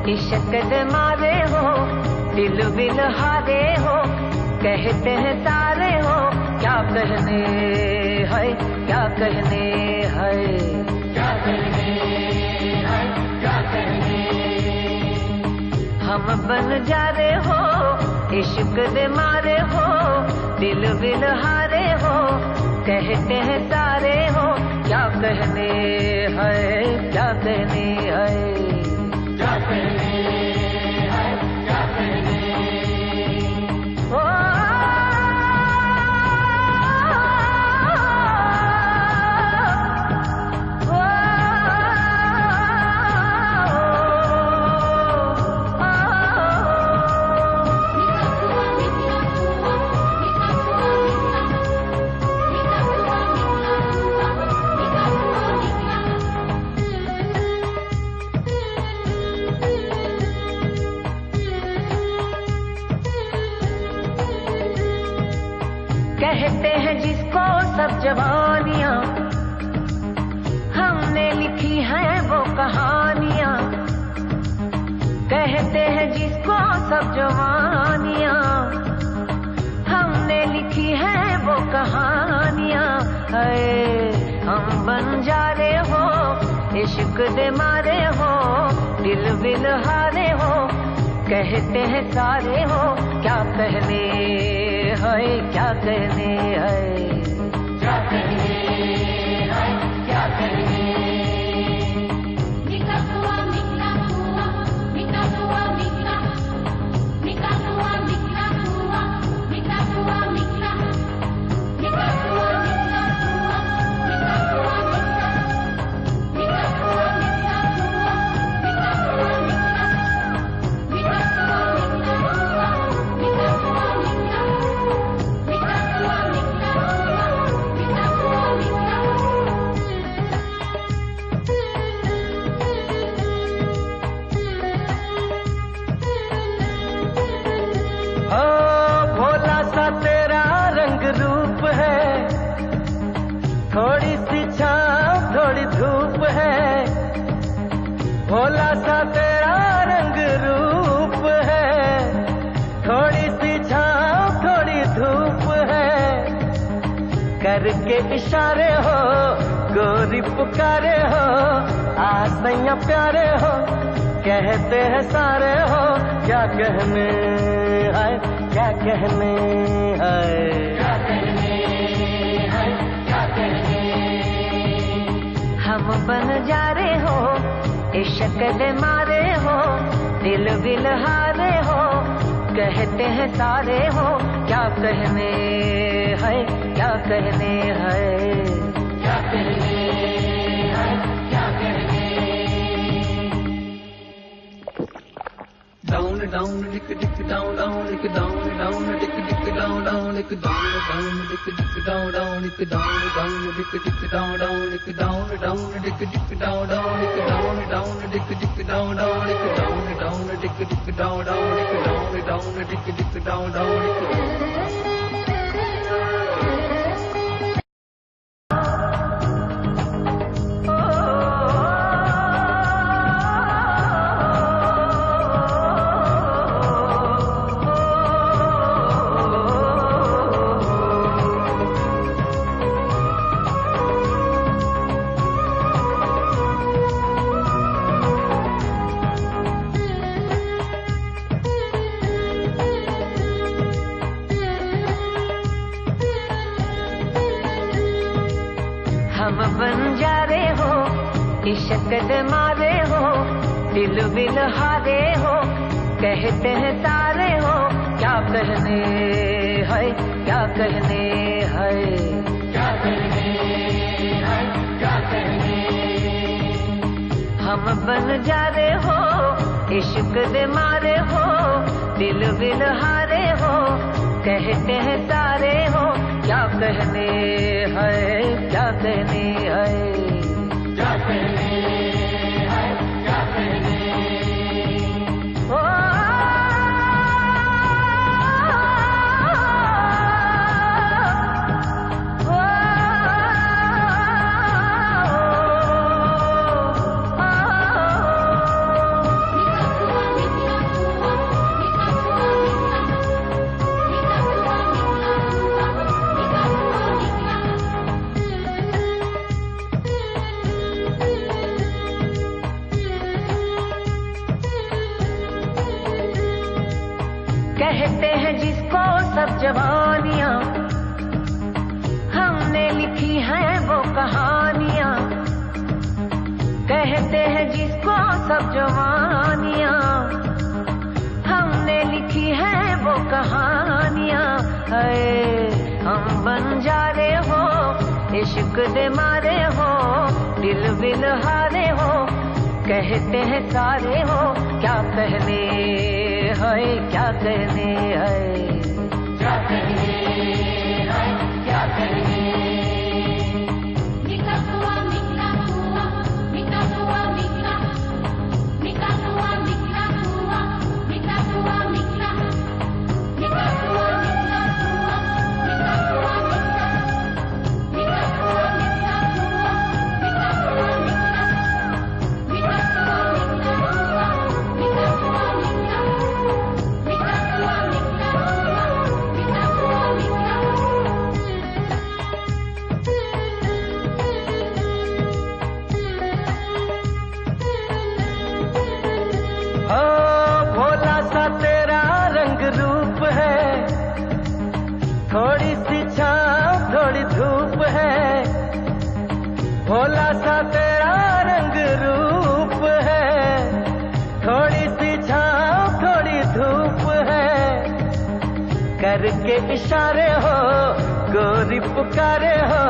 इश्क दे मारे हो, दिल विल हारे हो, कहते हैं सारे हो, क्या कहने है, क्या कहने है, क्या कहने है, क्या कहने। हम बन जा रहे हो, इश्क दे मारे हो, दिल विल हारे हो, कहते हैं सारे हो, क्या कहने है, क्या कहने है, क्या कहने है, क्या कहने। ओ कहते हैं जिसको सब जवानियां, हमने लिखी हैं वो कहानियां। कहते हैं जिसको सब जवानियां, हमने लिखी हैं वो कहानियां। हम बन जा रहे हो, इश्क दे मारे हो, दिल विल हारे हो, कहते हैं सारे हो, क्या कहने है, क्या कहने है, क्या कहने है, क्या कहने। निका हुआ निकला हुआ, निका हुआ निकला, निका हुआ निकला हुआ, निका हुआ निकला, निका हुआ निकला हुआ, निका हुआ निकला, निका हुआ निकला हुआ, निका हुआ निकला, निका हुआ निकला हुआ, निका हुआ निकला, निका हुआ निकला हुआ, निका हुआ निकला। ओ भोला सा तेरा रंग रूप है, थोड़ी सी छाँव थोड़ी धूप है। भोला सा तेरा रंग रूप है, थोड़ी सी छाँव थोड़ी धूप है। करके इशारे हो, गोरी पुकारे हो, आसैया प्यारे हो, कहते हैं सारे हो, क्या कहने है, क्या कहने है, क्या कहने है, क्या कहने। हम बन जा रहे हो, इश्क दे मारे हो, दिल विल हारे हो, कहते हैं सारे हो, क्या कहने है, क्या कहने है, क्या कहने है, क्या कहने। Down, down, dick, dick, down, down, dick, down, down, dick, dick, down, down, dick, down, down, dick, dick, down, down, dick, down, down, dick, dick, down, down, dick, down, down, dick, dick, down, down, dick, down, down, dick, dick, down, down, dick, down, down, dick, dick, down, down, dick, down, down, dick, dick, down, down, dick। हम बन जा रहे हो, इश्क दे मारे हो, दिल will हारे हो, कहते हैं सारे हो, क्या कहने है, क्या कहने है, क्या कहने है, क्या कहने। हम बन जा रहे हो, इश्क दे मारे हो, दिल विल हारे हो, कहते हैं सारे हो, क्या कहने है, क्या कहने है, क्या कहने है, क्या कहने। ओ जिसको सब जवानियां, हमने लिखी हैं वो कहानियां। कहते हैं जिसको सब जवानियां, हमने लिखी हैं वो कहानियां। हम बन जा रहे हो, इश्क दे मारे हो, दिल विल हारे हो, कहते हैं सारे हो, क्या कहने है, क्या कहने है, क्या कहने है, क्या कहने। Mikakua, mikakua, mikakua, mika. Mikakua, mikakua, mikakua, mika. Mikakua, mikakua, mikakua, mika. Mikakua, mikakua, mikakua, mika. Mikakua, mikakua, mikakua, mika. Mikakua, mikakua, mikakua, mika. ओ भोला सा तेरा रंग रूप है, थोड़ी सी छाँव थोड़ी धूप है। भोला सा तेरा रंग रूप है, थोड़ी सी छाँव थोड़ी धूप है। करके इशारे हो, गोरी पुकारे हो,